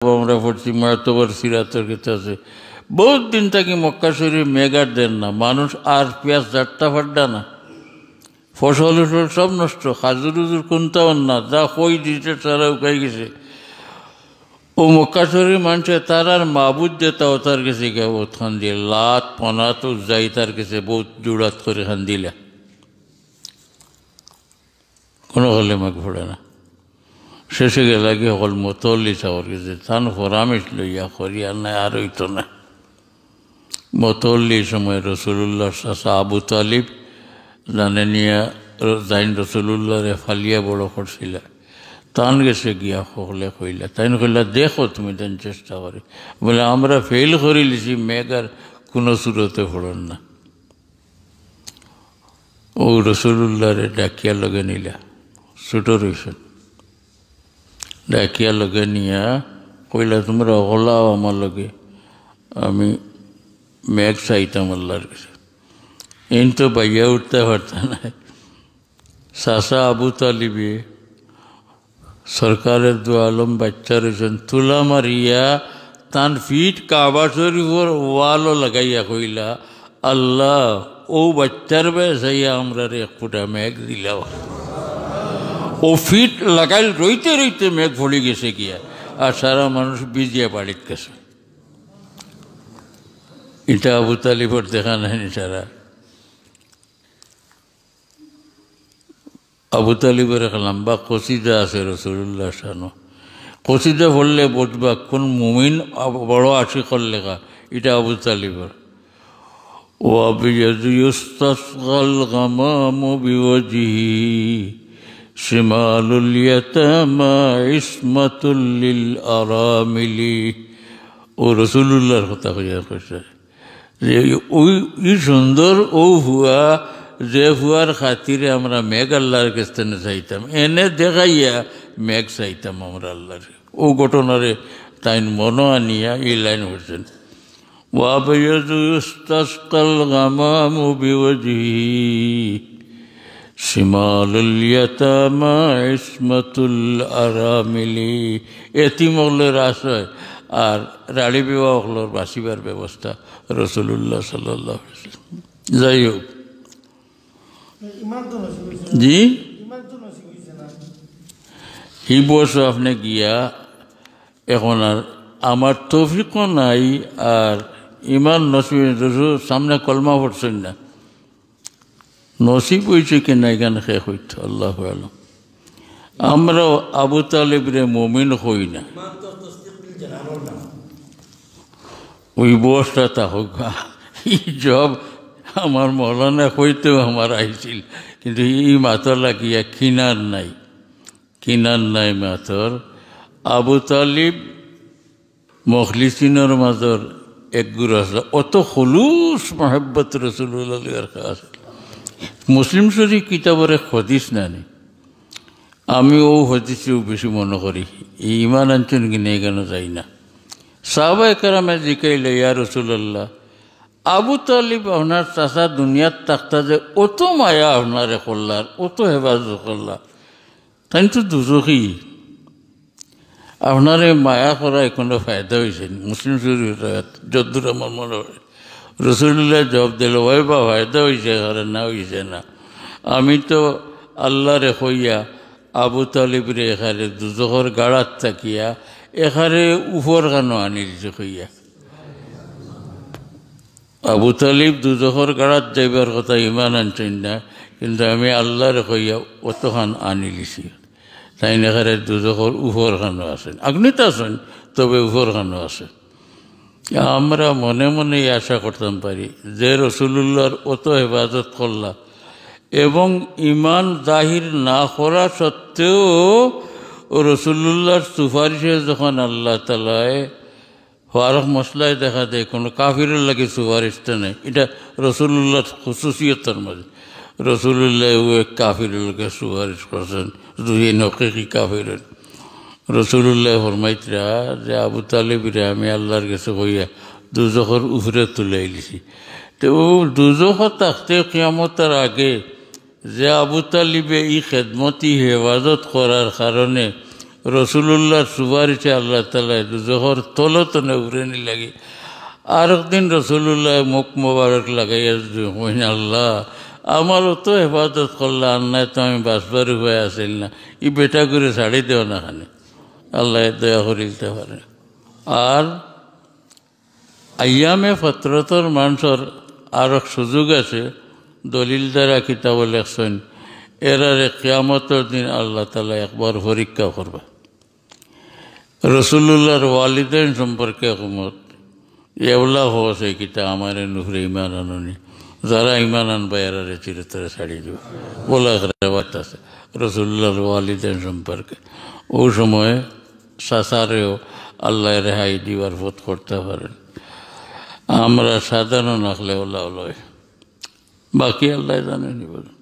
আমরা পড়ছি মায়াতবর সিরাতের ক্ষেত্রে আছে বহুত দিন থাকি মক্কা শরীফ মেগার দেন না মানুষ আর পেঁয়াজ জাট্টা ফাড্ডা না ফসল উসল সব নষ্ট খাজুর উজুর কোনটাও না যা কই দিতে তারা উকাই গেছে ও মক্কা শরীফ মানুষে তার আর মাবুদ যেতাও তার কাছে বহুত খান দিয়ে লাত পনাত যাই তার কাছে বহুত জুড়াত করে খান দিলা কোনো হলে মাগ ভরে না শেষে গেলা গিয়ে হল মতল্লি চাওয়ার গেছে তান ফরামিস লইয়া করিয়া নাই আর হইতো না মতল্লি সময় রসুল্লাহ চাচা আবু তালিব জানে নিয়া জাইন রসুল্লাহরে ফালিয়া বড় করছিল তান গেছে গিয়া সকলে কইলা তাইন কইলা দেখো তুমি তাই চেষ্টা করে বলে আমরা ফেল করে লিছি মেঘার কোনো সুরতে পড়ন না ও রসুল্লাহরে ডাকিয়া লগে নিলা ছোটো রইছেন ডাকিয়া লগে নিয়া কইলা তোমরা ওলাও আমার লগে আমি মেঘ চাইতাম আল্লাহর কাছে এন তো বাইয়া উঠতে পারত না চাচা আবু তালিবে সরকারের দু আলম বাচ্চা রয়েছেন তুলা মারিয়া তান ফিট কাবা শরীফর ওয়ালও লাগাইয়া কইলা আল্লাহ ও বাচ্চার বেসাইয়া আমরা এক ফুটা মেঘ দিলাম ও ফিট লাগাইল রইতে রইতে মেঘ ফলি গেছে গিয়া আর সারা মানুষ বিজিয়া বাড়িতে গেছে এটা আবু তালিবর দেখা নাইনি সারা আবু তালিবের এক লম্বা কসিদা আছে রসুল্লাহ শানো কসিদা পড়লে বুঝবা কোন মুমিন বড় আশিকর লেখা এটা আবু তালিবর ও আবিয়াযু ইস্তাসগাল গামামু বিওয়াজহি শিমালুল ইয়াতামা ইসমাতুল লিল আরামিলি ও রসুল্লাহর কথা কইছে যে ওই সুন্দর ও হুয়া যে হুয়ার খাতিরে আমরা মেঘ আল্লাহর কাছে চাইতাম এনে দেখাইয়া মেঘ চাইতাম আমরা আল্লাহর ও ঘটনারে তাই মনো আনিয়া এই লাইন হচ্ছেন ওয়াবিয়াযু ইস্তাসকাল গামামু বিওয়াজহি শিমালুল ইয়াতামা ইসমাতুল আরামিলি এতিম হলের আশ্রয় আর রাড়ি বিবাহ হলোর বাসিবার ব্যবস্থা রসুল্লাহ সাল্লাল্লাহু আলাইহি ওয়াসাল্লাম যাই হোক জি এই বছর আপনি গিয়া এখন আর আমার তৌফিকও নাই আর ইমান নসিব সামনে কলমা পড়ছেন না নসিব হয়েছে কি না এখানে শেষ হইত আল্লাহ আলম আমরাও আবু তালিবরে মুমিন হই না ওই বসটা তা হোক এই জব আমার মৌলানা হইতেও আমার আইছিল কিন্তু এই মাতর লাগিয়া কিনার নাই মাতর আবু তালিব মখলিসিনের মাজর এক গুরু আসলে অত হলুস মহাব্বত রসুল্লাহ আছে মুসলিম শরীফ কিতাবরে হদিস নানি আমি ও হদিসেও বেশি মনে করি এই ইমান আনছেন কিনে কেন যাই না সাহাবায়ে কেরামে জিকাইলে ইয়া রসুল্লাহ আবু তালিব আপনার চাচা দুনিয়ার তাকতা যে অত মায়া আপনারে করলার অত হেফাজত করলার তাই তো দুজখী আপনার মায়া করায় কোনো ফায়দা হয়েছে মুসলিম শরীফ যদ্দূর আমার মনে হয় রসুল্লাহ জবাব দিল ওই বা ফায়দা হয়েছে ঘরে না হয়েছে না আমি তো আল্লাহরে হইয়া আবু তালিবরে এখানে দুজখর গাড়াত থাকিয়া এখানে উপর কেন আনি দিছে হইয়া আবু তালিব দুজখর গাড়াত যাইবার কথা ইমান আনছেন না কিন্তু আমি আল্লাহর কইয়া অতখান আনি লিছি তাই এখানে দুজখর উপর খানো আছেন আগ্নিত আছেন তবে উপর খানো আছে আমরা মনে মনে আশা করতাম পারি যে রসুল্লাহর অত হেফাজত করলা এবং ইমান জাহির না করা সত্ত্বেও রসুল্লাহর সুপারিশে যখন আল্লাহ তালায় ফারুক মশলায় দেখা দেয় কোনো কাফিরের লাগে সুপারিশটা নেই এটা রসুল্লাহর খুসুসিয়তের মাঝে রসুল্লাহ ও এক কাফিরের লোকে সুপারিশ করছেন দুই নকি কাফিরের রসুল্লাহ ফরমাইতরা যে আবু তালিবরে আমি আল্লাহর কাছে কইয়া দুজখর উপরে তুলে লিছি তো ও দুজখর থাকতে কিয়ামতের আগে যে আবু তালিবে এই খেদমতি হেফাজত করার কারণে রসুল্লাহর সুপারিশে আল্লাহ তালা দুজহর তলতনে উড়েনি লাগে। আর একদিন রসুল্লাহ মুখ মোবারক লাগাইয়া হইন, আল্লাহ আমারও তো হেফাজত করলা, আর নাই তো আমি বাঁচবার উপায় আসিল না, ই বেটা করে ছাড়ি দেও না খানে, আল্লাহ দয়া করিতে পারে। আর আয়ামে ফতরতর মানুষের আর এক সুযোগ আছে, দলিল দ্বারা কিতাব লেখছেন, এরারে কিয়ামতের দিন আল্লাহ তালা একবার পরীক্ষা করবা। রসুল্লাহর ওয়ালিদাইন সম্পর্কে একমত এওলা হওয়া কিতা আমার নুহরে ইমান আননি, যারা ইমান আনবা এরারে চিরতরে ছাড়ি দিব বলা রেওয়াত আছে রসুল্লাহর ওয়ালিদাইন সম্পর্কে। ও সময় সাসারেও আল্লাহ রেহাই দিবার বোধ করতে পারেন। আমরা সাধারণ আখলে ওলা লয়, বাকি আল্লাহ জানেনি বলেন।